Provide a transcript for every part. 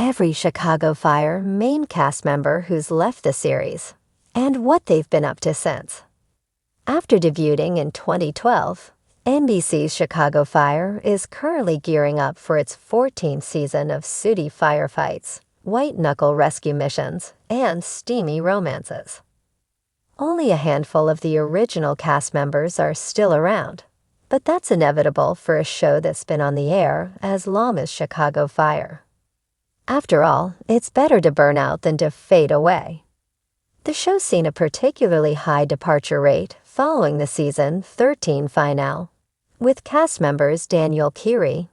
every Chicago Fire main cast member who's left the series, and what they've been up to since. After debuting in 2012, NBC's Chicago Fire is currently gearing up for its 14th season of sooty firefights, white-knuckle rescue missions, and steamy romances. Only a handful of the original cast members are still around, but that's inevitable for a show that's been on the air as long as Chicago Fire. After all, it's better to burn out than to fade away. The show's seen a particularly high departure rate following the season 13 finale, with cast members Daniel Keary,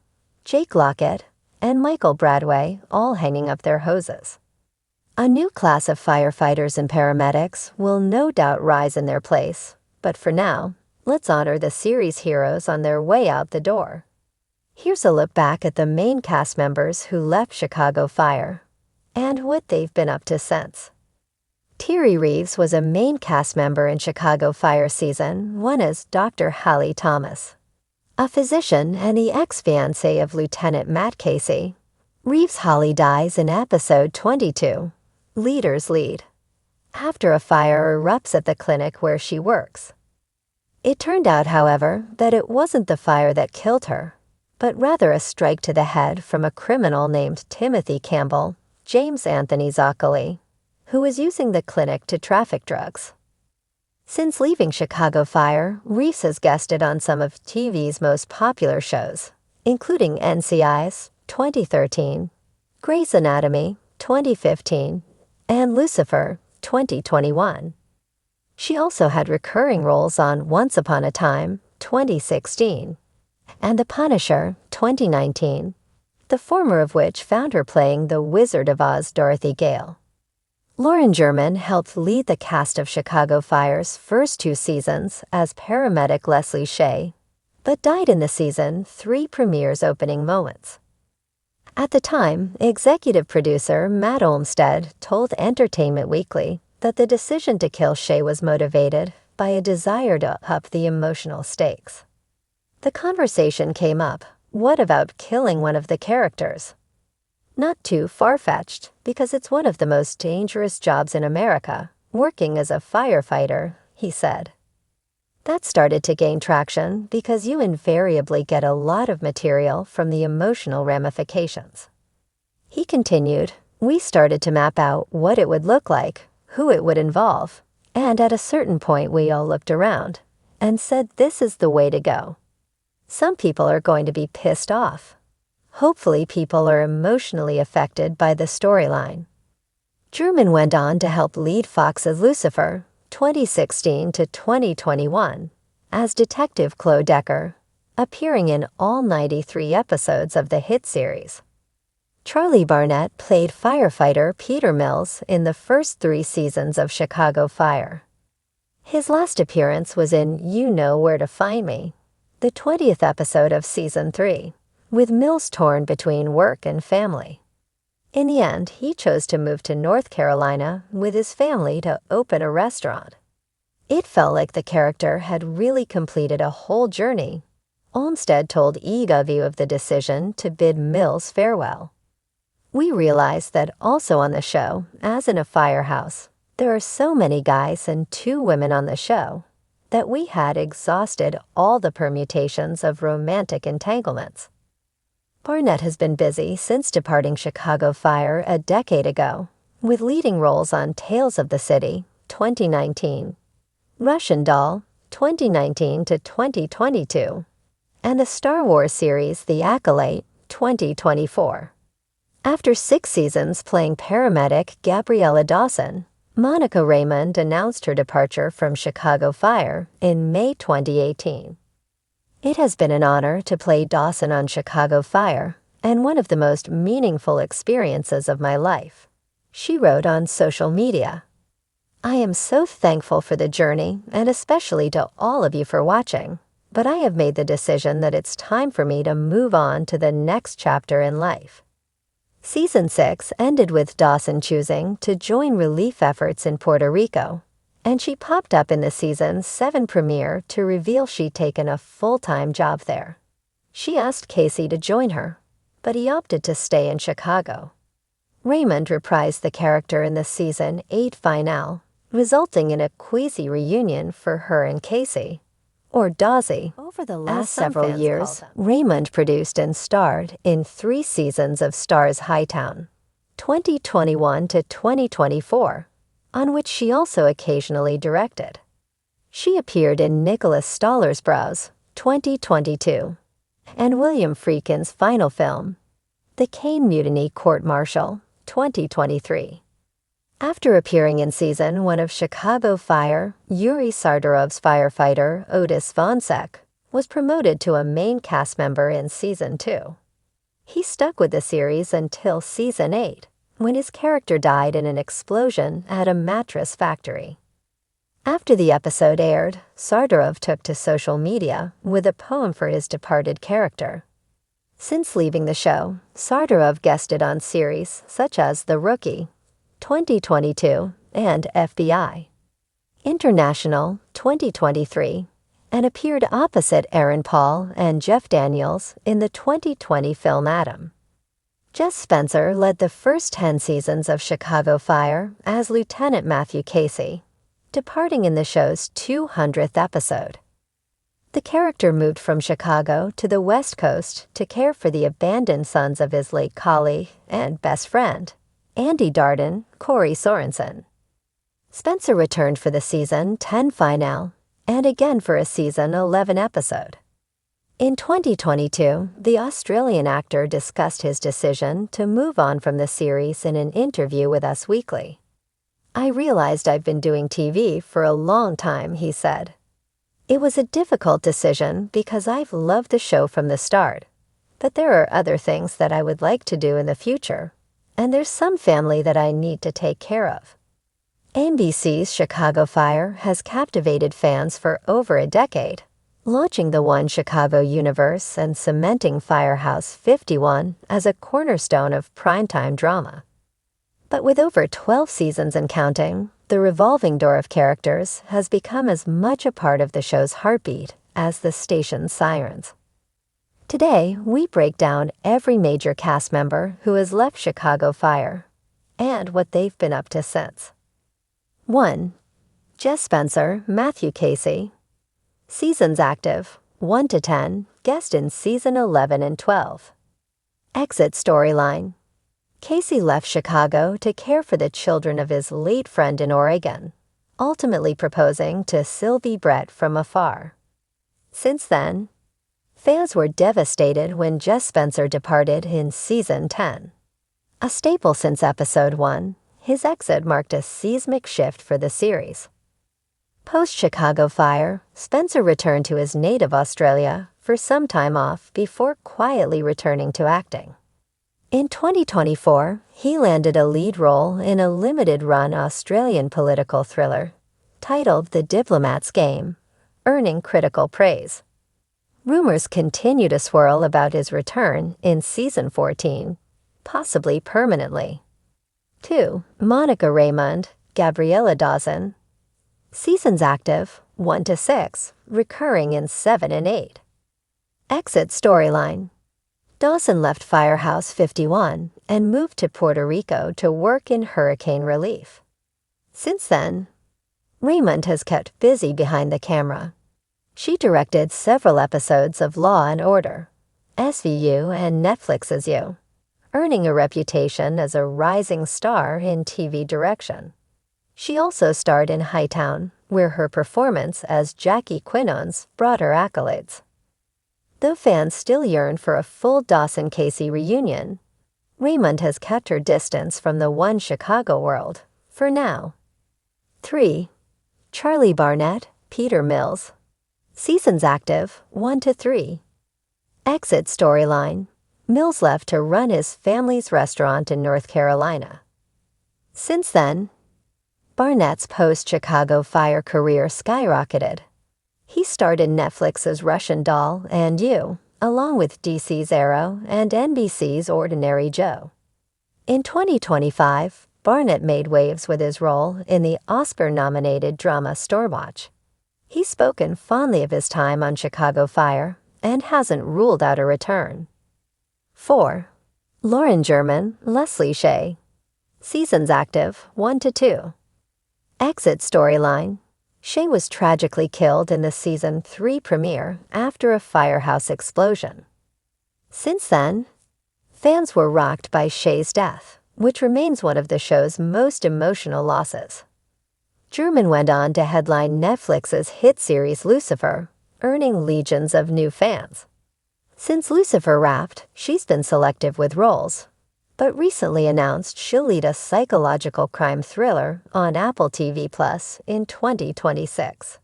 Jake Lockett, and Michael Bradway all hanging up their hoses. A new class of firefighters and paramedics will no doubt rise in their place, but for now, let's honor the series heroes on their way out the door. Here's a look back at the main cast members who left Chicago Fire, and what they've been up to since. Terry Reeves was a main cast member in Chicago Fire Season 1 as Dr. Hallie Thomas. A physician and the ex-fiancé of Lieutenant Matt Casey, Reeves' Holly dies in episode 22, Leaders Lead, after a fire erupts at the clinic where she works. It turned out, however, that it wasn't the fire that killed her, but rather a strike to the head from a criminal named Timothy Campbell, James Anthony Zoccoli, who was using the clinic to traffic drugs. Since leaving Chicago Fire, Reeves has guested on some of TV's most popular shows, including NCIS 2013, Grey's Anatomy 2015, and Lucifer 2021. She also had recurring roles on Once Upon a Time 2016 and The Punisher 2019, the former of which found her playing the Wizard of Oz Dorothy Gale. Lauren German helped lead the cast of Chicago Fire's first 2 seasons as paramedic Leslie Shea, but died in the season 3 premiere's opening moments. At the time, executive producer Matt Olmstead told Entertainment Weekly that the decision to kill Shea was motivated by a desire to up the emotional stakes. The conversation came up, what about killing one of the characters? Not too far-fetched, because it's one of the most dangerous jobs in America, working as a firefighter, he said. That started to gain traction because you invariably get a lot of material from the emotional ramifications. He continued, we started to map out what it would look like, who it would involve, and at a certain point we all looked around and said this is the way to go. Some people are going to be pissed off. Hopefully people are emotionally affected by the storyline. German went on to help lead Fox's Lucifer 2016 to 2021 as Detective Chloe Decker, appearing in all 93 episodes of the hit series. Charlie Barnett played firefighter Peter Mills in the first 3 seasons of Chicago Fire. His last appearance was in You Know Where to Find Me, the 20th episode of Season 3. With Mills torn between work and family. In the end, he chose to move to North Carolina with his family to open a restaurant. It felt like the character had really completed a whole journey. Olmstead told EW of the decision to bid Mills farewell. We realized that also on the show, as in a firehouse, there are so many guys and 2 women on the show that we had exhausted all the permutations of romantic entanglements. Barnett has been busy since departing Chicago Fire a decade ago, with leading roles on Tales of the City, 2019, Russian Doll, 2019 to 2022, and the Star Wars series The Acolyte, 2024. After 6 seasons playing paramedic Gabriella Dawson, Monica Raymond announced her departure from Chicago Fire in May 2018. It has been an honor to play Dawson on Chicago Fire, and one of the most meaningful experiences of my life, she wrote on social media. I am so thankful for the journey, and especially to all of you for watching, but I have made the decision that it's time for me to move on to the next chapter in life. Season 6 ended with Dawson choosing to join relief efforts in Puerto Rico, and she popped up in the season 7 premiere to reveal she'd taken a full-time job there. She asked Casey to join her, but he opted to stay in Chicago. Raymond reprised the character in the season 8 finale, resulting in a queasy reunion for her and Casey, or Dawsey. Over the last several years, Raymond produced and starred in 3 seasons of Starz Hightown, 2021 to 2024, on which she also occasionally directed. She appeared in Nicholas Stoller's Bros, 2022, and William Friedkin's final film, The Caine Mutiny Court-Martial, 2023. After appearing in Season 1 of Chicago Fire, Yuri Sardarov's firefighter Otis Vonseck was promoted to a main cast member in Season 2. He stuck with the series until Season 8, when his character died in an explosion at a mattress factory. After the episode aired, Sardarov took to social media with a poem for his departed character. Since leaving the show, Sardarov guested on series such as The Rookie, 2022, and FBI International, 2023, and appeared opposite Aaron Paul and Jeff Daniels in the 2020 film Adam. Jess Spencer led the first 10 seasons of Chicago Fire as Lieutenant Matthew Casey, departing in the show's 200th episode. The character moved from Chicago to the West Coast to care for the abandoned sons of his late colleague and best friend, Andy Darden, Corey Sorensen. Spencer returned for the season 10 finale and again for a season 11 episode. In 2022, the Australian actor discussed his decision to move on from the series in an interview with Us Weekly. "I realized I've been doing TV for a long time," he said. "It was a difficult decision because I've loved the show from the start, but there are other things that I would like to do in the future, and there's some family that I need to take care of." NBC's Chicago Fire has captivated fans for over a decade, launching the One Chicago universe and cementing Firehouse 51 as a cornerstone of primetime drama. But with over 12 seasons and counting, the revolving door of characters has become as much a part of the show's heartbeat as the station's sirens. Today, we break down every major cast member who has left Chicago Fire and what they've been up to since. 1. Jess Spencer, Matthew Casey. Seasons active, 1 to 10, guest in Season 11 and 12. Exit storyline. Casey left Chicago to care for the children of his late friend in Oregon, ultimately proposing to Sylvie Brett from afar. Since then, fans were devastated when Jess Spencer departed in Season 10. A staple since Episode 1, his exit marked a seismic shift for the series. Post-Chicago Fire, Spencer returned to his native Australia for some time off before quietly returning to acting. In 2024, he landed a lead role in a limited-run Australian political thriller titled The Diplomat's Game, earning critical praise. Rumors continue to swirl about his return in Season 14, possibly permanently. 2. Monica Raymond, Gabriella Dawson. Seasons active, 1 to 6, recurring in 7 and 8. Exit storyline. Dawson left Firehouse 51 and moved to Puerto Rico to work in hurricane relief. Since then, Raymond has kept busy behind the camera. She directed several episodes of Law and Order, SVU, and Netflix's You, earning a reputation as a rising star in TV direction. She also starred in Hightown, where her performance as Jackie Quinon's brought her accolades. Though fans still yearn for a full Dawson-Casey reunion, Raymond has kept her distance from the One Chicago world, for now. 3. Charlie Barnett, Peter Mills. Seasons active, 1 to 3. Exit storyline. Mills left to run his family's restaurant in North Carolina. Since then, Barnett's post-Chicago Fire career skyrocketed. He starred in Netflix's Russian Doll and You, along with DC's Arrow and NBC's Ordinary Joe. In 2025, Barnett made waves with his role in the Oscar-nominated drama Stormwatch. He's spoken fondly of his time on Chicago Fire and hasn't ruled out a return. 4. Lauren German, Leslie Shea. Seasons active 1 to 2. Exit storyline. Shay was tragically killed in the season 3 premiere after a firehouse explosion. Since then, fans were rocked by Shay's death, which remains one of the show's most emotional losses. German went on to headline Netflix's hit series Lucifer, earning legions of new fans. Since Lucifer wrapped, she's been selective with roles, but recently announced she'll lead a psychological crime thriller on Apple TV Plus in 2026.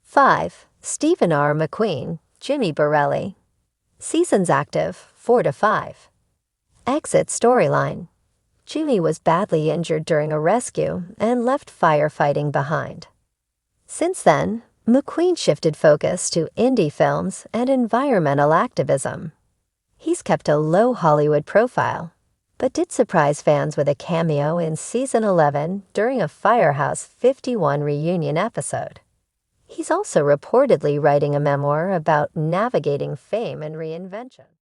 5. Stephen R. McQueen, Jimmy Borelli. Seasons active 4 to 5. Exit storyline. Jimmy was badly injured during a rescue and left firefighting behind. Since then, McQueen shifted focus to indie films and environmental activism. He's kept a low Hollywood profile, but did surprise fans with a cameo in Season 11 during a Firehouse 51 reunion episode. He's also reportedly writing a memoir about navigating fame and reinvention.